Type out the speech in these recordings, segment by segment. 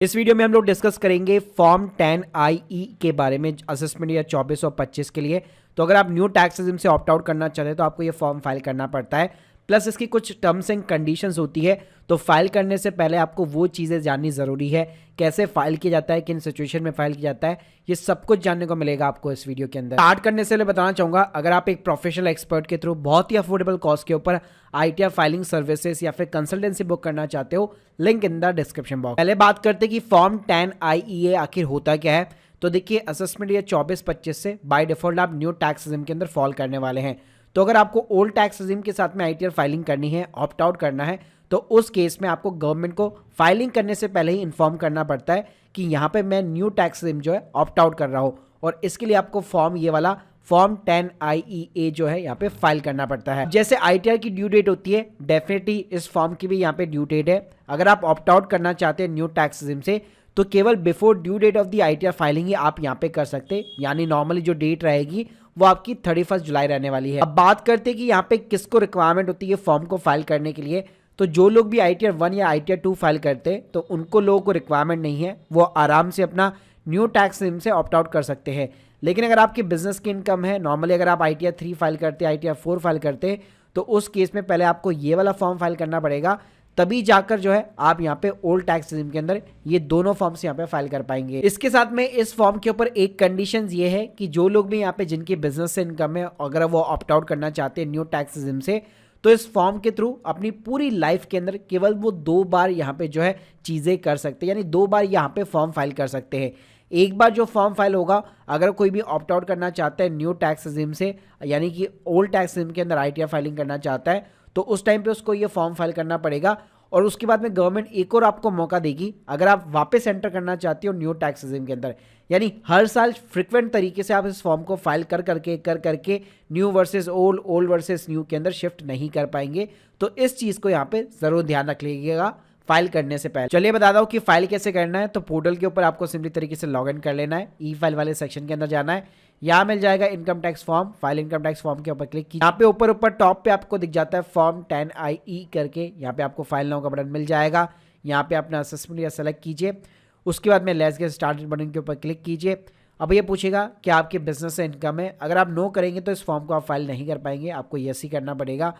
इस वीडियो में हम लोग डिस्कस करेंगे फॉर्म 10IE के बारे में असेसमेंट ईयर 24 और 25 के लिए। तो अगर आप न्यू टैक्स सिस्टम से ऑप्ट आउट करना चाहते हैं तो आपको ये फॉर्म फाइल करना पड़ता है, प्लस इसकी कुछ टर्म्स एंड कंडीशंस होती है। तो फाइल करने से पहले आपको वो चीज़ें जाननी ज़रूरी है, कैसे फाइल किया जाता है, किन सिचुएशन में फाइल किया जाता है, ये सब कुछ जानने को मिलेगा आपको इस वीडियो के अंदर। स्टार्ट करने से पहले बताना चाहूँगा, अगर आप एक प्रोफेशनल एक्सपर्ट के थ्रू बहुत ही अफोर्डेबल कॉस्ट के ऊपर ITR फाइलिंग सर्विसेज या फिर कंसल्टेंसी बुक करना चाहते हो, link in the description box. पहले बात करते हैं कि फॉर्म 10IE आखिर होता क्या है। तो देखिए, असेसमेंट ईयर 24-25 से बाय डिफॉल्ट आप न्यू टैक्स रिजिम के अंदर फॉल करने वाले हैं। तो अगर आपको ओल्ड टैक्स रिजिम के साथ में ITR फाइलिंग करनी है, ऑप्ट आउट करना है, तो उस केस में आपको गवर्नमेंट को फाइलिंग करने से पहले ही इन्फॉर्म करना पड़ता है कि यहाँ पे मैं न्यू टैक्स रिजिम जो है ऑप्ट आउट कर रहा हूँ, और इसके लिए आपको फॉर्म ये वाला फॉर्म 10IEA जो है यहाँ पे फाइल करना पड़ता है। जैसे ITR की ड्यू डेट होती है, डेफिनेटली इस फॉर्म की भी यहाँ पे ड्यू डेट है। अगर आप ऑप्ट आउट करना चाहते हैं न्यू टैक्स रिजिम से, तो केवल before due date of the ITR filing ही आप यहाँ पे कर सकते हैं, यानी नॉर्मली जो डेट रहेगी वो आपकी 31 जुलाई रहने वाली है। अब बात करते हैं कि यहाँ पे किसको रिक्वायरमेंट होती है फॉर्म को फाइल करने के लिए। तो जो लोग भी ITR 1 या ITR 2 फाइल करते हैं, तो उनको लोगों को रिक्वायरमेंट नहीं है, वो आराम से अपना न्यू टैक्स रिजिम से ऑप्ट आउट कर सकते हैं। लेकिन अगर आपकी बिजनेस की इनकम है, नॉर्मली अगर आप ITR 3 फाइल करते हैं, ITR 4 फाइल करते हैं, तो उस केस में पहले आपको ये वाला फॉर्म फाइल करना पड़ेगा, तभी जाकर जो है आप यहाँ पे ओल्ड टैक्स रिजिम के अंदर ये दोनों फॉर्म्स यहाँ पे फाइल कर पाएंगे। इसके साथ में इस फॉर्म के ऊपर एक कंडीशन ये है कि जो लोग भी यहाँ पे जिनकी बिजनेस से इनकम है, अगर वो ऑप्ट आउट करना चाहते हैं न्यू टैक्स रिजिम से, तो इस फॉर्म के थ्रू अपनी पूरी लाइफ के अंदर केवल वो 2 बार यहाँ पे जो है चीज़ें कर सकते हैं, यानी 2 बार यहाँ पे फॉर्म फाइल कर सकते हैं। एक बार जो फॉर्म फाइल होगा, अगर कोई भी ऑप्ट आउट करना चाहता है न्यू टैक्स रिजिम से, यानी कि ओल्ड टैक्स रिजिम के अंदर ITR फाइलिंग करना चाहता है, तो उस टाइम पे उसको ये फॉर्म फाइल करना पड़ेगा। और उसके बाद में गवर्नमेंट एक और आपको मौका देगी, अगर आप वापस एंटर करना चाहते हो न्यू टैक्स रिजिम के अंदर, यानी हर साल फ्रिक्वेंट तरीके से आप इस फॉर्म को फाइल कर करके new versus old, old versus new के अंदर शिफ्ट नहीं कर पाएंगे। तो इस चीज़ को यहाँ पे ज़रूर ध्यान रख लीजिएगा फाइल करने से पहले। चलिए बताता हूँ कि फाइल कैसे करना है। तो पोर्टल के ऊपर आपको सिंपली तरीके से लॉग इन कर लेना है, ई फाइल वाले सेक्शन के अंदर जाना है, यहाँ मिल जाएगा income tax form. File income tax form के ऊपर क्लिक कीजिए, यहाँ पे ऊपर टॉप पे आपको दिख जाता है फॉर्म 10IE करके, यहाँ पे आपको फाइल नाउ का बटन मिल जाएगा। यहाँ पे अपना असेसमेंट या सेलेक्ट कीजिए, उसके बाद में लेट्स गेट स्टार्टेड बटन के ऊपर क्लिक कीजिए। अब ये पूछेगा कि आपके बिजनेस से इनकम है, अगर आप नो करेंगे तो इस फॉर्म को आप फाइल नहीं कर पाएंगे, आपको यस ही करना पड़ेगा।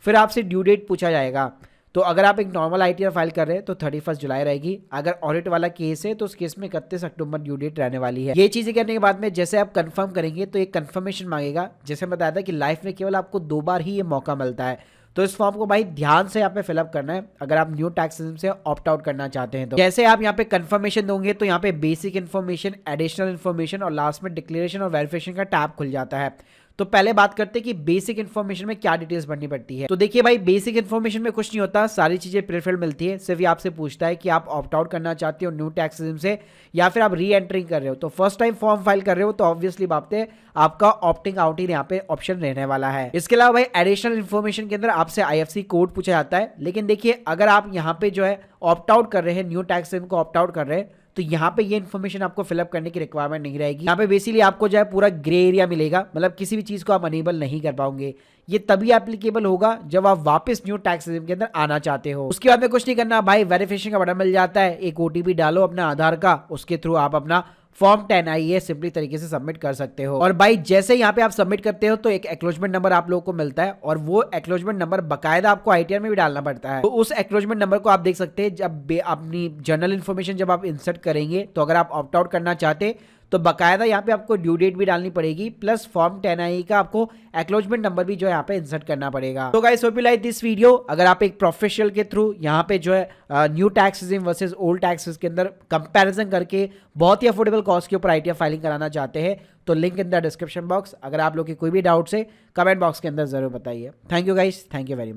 फिर आपसे ड्यू डेट पूछा जाएगा। तो अगर आप एक नॉर्मल ITR फाइल कर रहे हैं तो 31 जुलाई रहेगी, अगर ऑडिट वाला केस है तो उस केस में 31 अक्टूबर ड्यू डेट रहने वाली है। ये चीजें करने के बाद में जैसे आप कंफर्म करेंगे तो एक कंफर्मेशन मांगेगा। जैसे मैं बताया था कि लाइफ में केवल आपको 2 बार ही ये मौका मिलता है, तो इस फॉर्म को भाई ध्यान से यहाँ पे फिलअप करना है अगर आप न्यू टैक्स सिस्टम से ऑप्ट आउट करना चाहते हैं। तो जैसे आप यहाँ पे कंफर्मेशन दोगे तो यहाँ पे बेसिक इन्फॉर्मेशन, एडिशनल इन्फॉर्मेशन और लास्ट में डिक्लेरेशन और वेरिफिकेशन का टैब खुल जाता है। तो पहले बात करते हैं कि बेसिक इन्फॉर्मेशन में क्या डिटेल्स भरनी पड़ती है। तो देखिए भाई, बेसिक इन्फॉर्मेशन में कुछ नहीं होता, सारी चीजें प्रीफिल्ड मिलती है। सिर्फ ये आपसे पूछता है कि आप ऑप्ट आउट करना चाहते हो न्यू टैक्स सिस्टम से या फिर आप री एंट्रिंग कर रहे हो। तो फर्स्ट टाइम फॉर्म फाइल कर रहे हो तो ऑब्वियसली बात है आपका ऑप्टिंग आउट ही यहाँ पे ऑप्शन रहने वाला है। इसके अलावा भाई एडिशनल इन्फॉर्मेशन के अंदर आपसे IFSC कोड पूछा जाता है। लेकिन देखिए, अगर आप यहाँ पे जो है ऑप्ट आउट कर रहे हैं, न्यू टैक्स सिस्टम को ऑप्ट आउट कर रहे हैं, तो यहाँ पे ये इन्फॉर्मेशन आपको फिलअप करने की रिक्वायरमेंट नहीं रहेगी। यहाँ पे बेसिकली आपको जो है पूरा ग्रे एरिया मिलेगा, मतलब किसी भी चीज को आप अनेबल नहीं कर पाओगे। ये तभी एप्लीकेबल होगा जब आप वापस न्यू टैक्स रिजिम के अंदर आना चाहते हो। उसके बाद में कुछ नहीं करना भाई, वेरिफिकेशन का बटन मिल जाता है, एक OTP डालो अपना आधार का, उसके थ्रू आप अपना फॉर्म 10IE सिंपली तरीके से सबमिट कर सकते हो। और भाई जैसे यहाँ पे आप सबमिट करते हो तो एक एक्नॉलेजमेंट नंबर आप लोगों को मिलता है, और वो एक्नॉलेजमेंट नंबर बकायदा आपको ITR में भी डालना पड़ता है। तो उस एक्नॉलेजमेंट नंबर को आप देख सकते हैं जब अपनी जनरल इन्फॉर्मेशन जब आप इंसर्ट करेंगे, तो अगर आप ऑप्ट आउट करना चाहते तो बकायदा यहाँ पे आपको ड्यू डेट भी डालनी पड़ेगी, प्लस फॉर्म 10IE का आपको एक्नॉलेजमेंट नंबर भी जो है यहाँ पे इंसर्ट करना पड़ेगा। तो guys hope you like this video. अगर आप एक प्रोफेशनल के थ्रू यहाँ पे जो है new tax regime versus old tax के अंदर कंपैरिजन करके बहुत ही अफोर्डेबल कॉस्ट के ऊपर ITR फाइलिंग कराना चाहते हैं, तो link in the description box. अगर आप लोग की कोई भी डाउट्स है कमेंट बॉक्स के अंदर जरूर बताइए। Thank you guys, thank you very much.